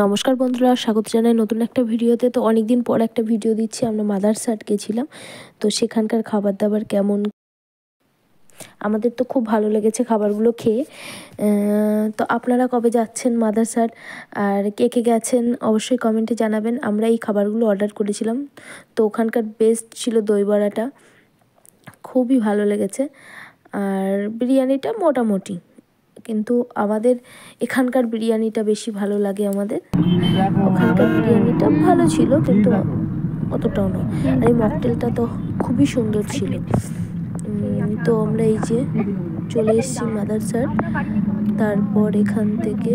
নমস্কার বন্ধুরা, স্বাগত জানাই নতুন একটা ভিডিওতে। তো অনেকদিন পর একটা ভিডিও দিচ্ছি। আমরা মাদারসাট গেছিলাম, তো সেখানকার খাবার দাবার কেমন, আমাদের তো খুব ভালো লেগেছে খাবারগুলো খেয়ে। তো আপনারা কবে যাচ্ছেন মাদারসাট আর কে কে গেছেন অবশ্যই কমেন্টে জানাবেন। আমরা এই খাবারগুলো অর্ডার করেছিলাম, তো ওখানকার বেস্ট ছিল দই বড়াটা, খুবই ভালো লেগেছে। আর বিরিয়ানিটা মোটামুটি, কিন্তু আমাদের এখানকার বিরিয়ানিটা বেশি ভালো লাগে আমাদের। ওখানকার বিরিয়ানিটা ভালো ছিল কিন্তু অতটাও নয়। আর এই মকটেলটা তো খুবই সুন্দর ছিল। তো আমরা এই যে চলে এসেছি মাদারসাট। তারপর এখান থেকে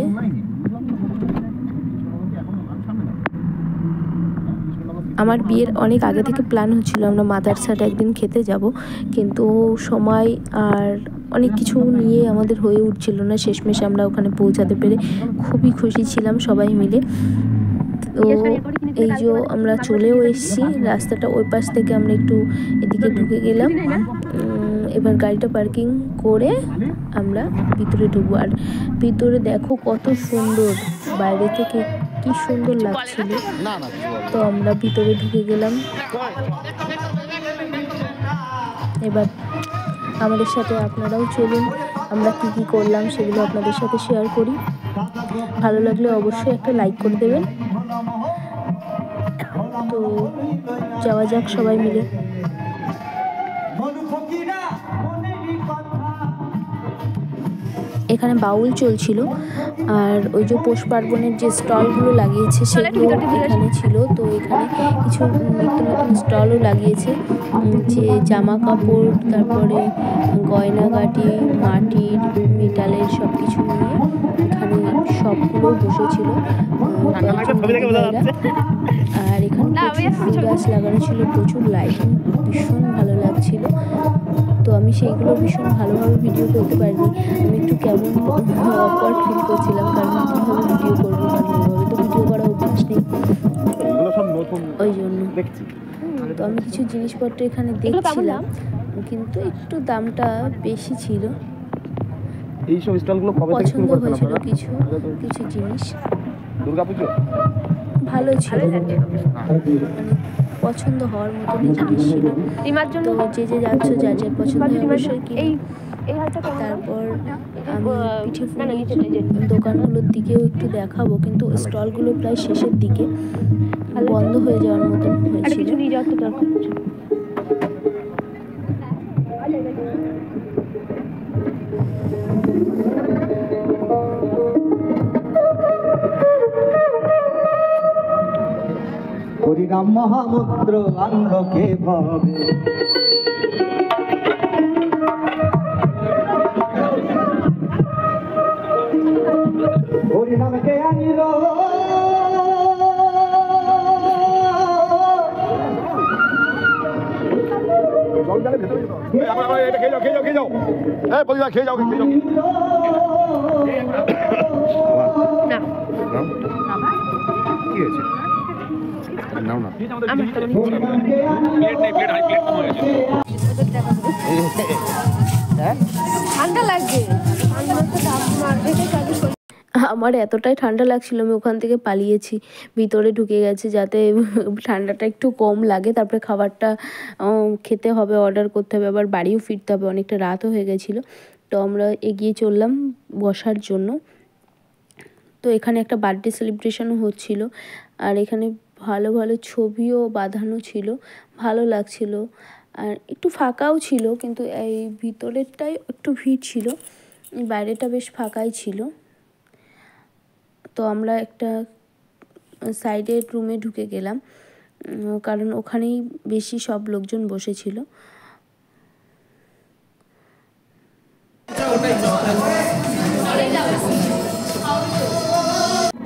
আমার বিয়ের অনেক আগে থেকে প্ল্যান হচ্ছিল আমরা মাদারসাট একদিন খেতে যাব, কিন্তু সময় আর অনেক কিছু নিয়ে আমাদের হয়ে উঠছিল না। শেষমেশ আমরা ওখানে পৌঁছাতে পেরে খুবই খুশি ছিলাম সবাই মিলে। তো এই যে আমরা চলেও এসেছি, রাস্তাটা ওই পাশ থেকে আমরা একটু এদিকে ঢুকে গেলাম। এবার গাড়িটা পার্কিং করে আমরা ভিতরে ঢুকবো। আর ভিতরে দেখো কত সুন্দর, বাইরে থেকে কি সুন্দর লাগছিল। তো আমরা ভিতরে ঢুকে গেলাম। এবার আমাদের সাথে আপনারাও চলুন, আমরা কি কি করলাম সেগুলো আপনাদের সাথে শেয়ার করি। ভালো লাগলে অবশ্যই একটা লাইক করে দেবেন। তো যাওয়া যাক সবাই মিলে। এখানে বাউল চলছিল, আর ওই যে পৌষ পার্বণের যে স্টলগুলো লাগিয়েছে সেগুলো এখানে ছিল। তো এখানে কিছু নিত্য নতুন স্টলও লাগিয়েছে, যে জামা কাপড়, তারপরে গয়নাগাটি, মাটির মেটালের সব কিছু নিয়ে এখানে সবগুলো বসেছিল। আর এখানে প্রচুর ফুল গাছ লাগানো ছিল, প্রচুর লাইটিং, ভীষণ ভালো লাগছিল। তো আমি সেইগুলো ভীষণ ভালোভাবে ভিডিও করতে পারিনি। আমি একটু কেমন অকওয়ার্ড ফিল করছিলাম, কারণ কীভাবে ভিডিও করবো, কারণ এভাবে তো ভিডিও করা অভ্যাস নেই, ওই জন্য। তো আমি কিছু জিনিসপত্র এখানে দেখছিলাম, কিন্তু একটু দামটা বেশি ছিল। এইসব স্টলগুলো পছন্দ হয়েছিল কিছু কিছু জিনিস, দুর্গাপুজো ভালো ছিল, মানে পছন্দ হওয়ার মতনই জিনিস ছিল। তো যে যে যাচ্ছ যার যার পছন্দ অবশ্যই কিনে। তারপর আমি পিঠে পুলির দোকানগুলোর দিকেও একটু দেখাবো, কিন্তু স্টলগুলো প্রায় শেষের দিকে বন্ধ হয়ে যাওয়ার মতন হয়েছিল। হরিনাম মহামন্ত্র আনলো কে ভাবে, হরিনাম কে আনিল কি হয়েছে? ঠান্ডা লাগছে, আমার এতটাই ঠান্ডা লাগছিল আমি ওখান থেকে পালিয়েছি, ভিতরে ঢুকে গেছি যাতে ঠান্ডাটা একটু কম লাগে। তারপরে খাবারটা খেতে হবে, অর্ডার করতে হবে, আবার বাড়িও ফিরতে হবে, অনেকটা রাতও হয়ে গেছিলো। তো আমরা এগিয়ে চললাম বসার জন্য। তো এখানে একটা বার্থডে সেলিব্রেশনও হচ্ছিল, আর এখানে ভালো ভালো ছবিও বাঁধানো ছিল, ভালো লাগছিল। আর একটু ফাঁকাও ছিল, কিন্তু এই ভিতরেরটাই একটু ভিড় ছিল, বাইরেটা বেশ ফাঁকাই ছিল। তো আমরা একটা সাইডের রুমে ঢুকে গেলাম, কারণ ওখানেই বেশি সব লোকজন বসেছিল।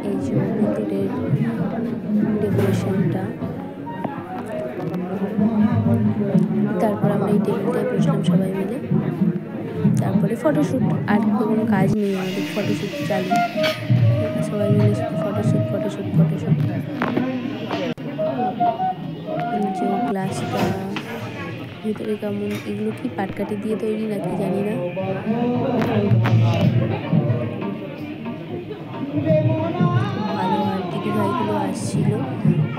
এই যে ভিতরের ডেকোরেশনটা। তারপর আমরা এই টেবিলটায় বসলাম সবাই মিলে। তারপরে ফটোশ্যুট, আর কোনো কাজ নেই আমাদের, ফটোশ্যুট চালু, সবাই মিলে ফটোশ্যুট ফটোশ্যুট ফটোশ্যুট। যে গ্লাসটা ভিতরে কেমন, এগুলো কি পাটকাঠি দিয়ে তৈরি নাকি জানি না। ভালো আর আসছিল,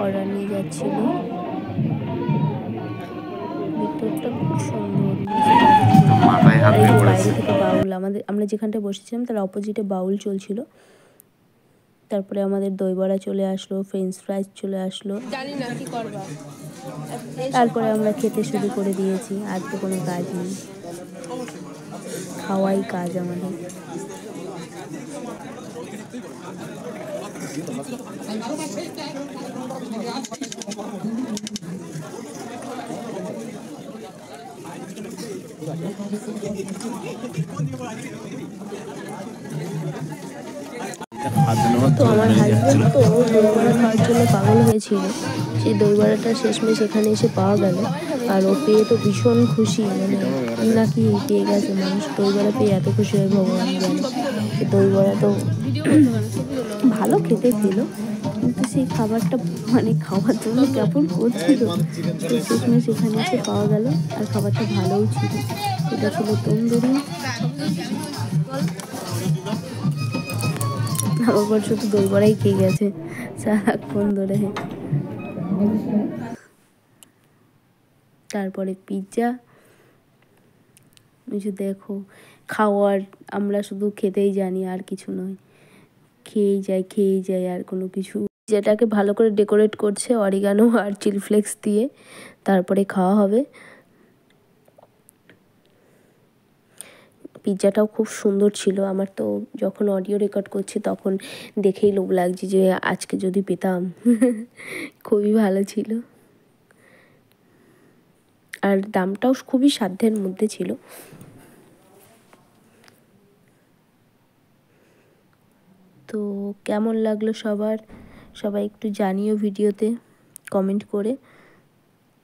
অর্ডার নিয়ে যাচ্ছিল। ভিতরটা খুব সুন্দর, আর এই যে বাইরে থেকে বাউল, আমরা যেখানটায় বসেছিলাম তার অপোজিটে বাউল চলছিল। তারপরে আমাদের দই বড়া চলে আসলো, ফ্রেঞ্চ ফ্রাইজ চলে আসলো। তারপরে আমরা খেতে শুরু করে দিয়েছি। আর তো কোনো কাজ নেই, খাওয়াই কাজ আমাদের। তো আমার হাজব্যান্ড তো দই বড়া খাওয়ার জন্য পাগল হয়েছিল। সেই দই বড়াটা শেষমেশ এখানে এসে পাওয়া গেল, আর ও পেয়ে তো ভীষণ খুশি, মানে নাকি পেয়ে গেছে। মানুষ দই বড়া পেয়ে এত খুশি হয় ভগবান জানে। দই বড়া তো ভালো খেতে ছিল, কিন্তু সেই খাবারটা মানে খাওয়ার জন্য কেমন করছিল। তো শেষমেশ এখানে এসে পাওয়া গেল, আর খাবারটা ভালোও ছিল। এটা ছিল তন্দুরি। আমার পর শুধু দই বড়াই খেয়ে গেছে সারাক্ষণ ধরে। তারপরে পিৎজা। দেখো, খাওয়ার আমরা শুধু খেতেই জানি, আর কিছু নয়। খেয়েই যাই আর কোনো কিছু। যেটাকে ভালো করে ডেকোরেট করছে অরিগানো আর চিলি ফ্লেক্স দিয়ে, তারপরে খাওয়া হবে। পিৎজাটাও খুব সুন্দর ছিল। আমার তো যখন অডিও রেকর্ড করছি তখন দেখেই লোভ লাগছে যে আজকে যদি পেতাম। খুবই ভালো ছিল, আর দামটাও খুবই সাধ্যের মধ্যে ছিল। তো কেমন লাগলো সবাই একটু জানিও ভিডিওতে কমেন্ট করে।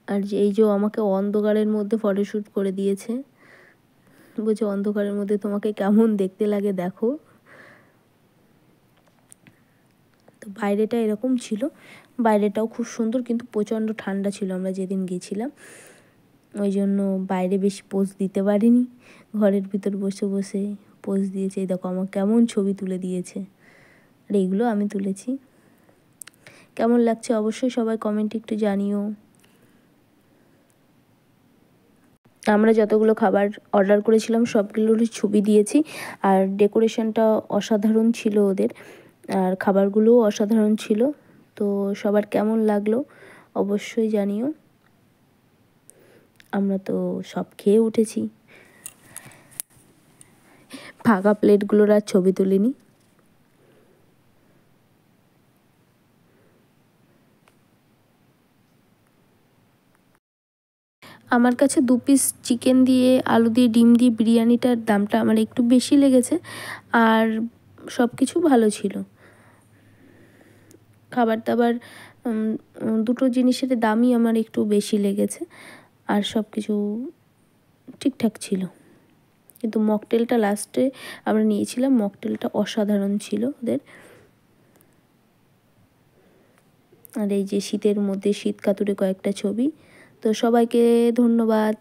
আর এই যে আমাকে অন্ধকারের মধ্যে ফটোশ্যুট করে দিয়েছে, বলছে অন্ধকারের মধ্যে তোমাকে কেমন দেখতে লাগে দেখো। তো বাইরেটা এরকম ছিল, বাইরেটাও খুব সুন্দর, কিন্তু প্রচণ্ড ঠান্ডা ছিল আমরা যেদিন গেছিলাম। ওই জন্য বাইরে বেশি পোজ দিতে পারিনি, ঘরের ভিতর বসে বসে পোজ দিয়েছে। এই দেখো আমার কেমন ছবি তুলে দিয়েছে, আর এইগুলো আমি তুলেছি। কেমন লাগছে অবশ্যই সবাই কমেন্টে একটু জানিও। আমরা যতগুলো খাবার অর্ডার করেছিলাম সবগুলোরই ছবি দিয়েছি, আর ডেকোরেশনটা অসাধারণ ছিল ওদের, আর খাবারগুলোও অসাধারণ ছিল। তো সবার কেমন লাগলো অবশ্যই জানিও। আমরা তো সব খেয়ে উঠেছি, ফাঁকা প্লেটগুলোর আর ছবি তুলিনি। আমার কাছে 2 পিস চিকেন দিয়ে, আলু দিয়ে, ডিম দিয়ে বিরিয়ানিটার দামটা আমার একটু বেশি লেগেছে, আর সব কিছু ভালো ছিল। খাবার দাবার দুটো জিনিসের দামই আমার একটু বেশি লেগেছে, আর সব কিছু ঠিকঠাক ছিল। কিন্তু মকটেলটা লাস্টে আমরা নিয়েছিলাম, মকটেলটা অসাধারণ ছিল ওদের। আর এই যে শীতের মধ্যে শীত কাতুরে কয়েকটা ছবি। তো সবাইকে ধন্যবাদ।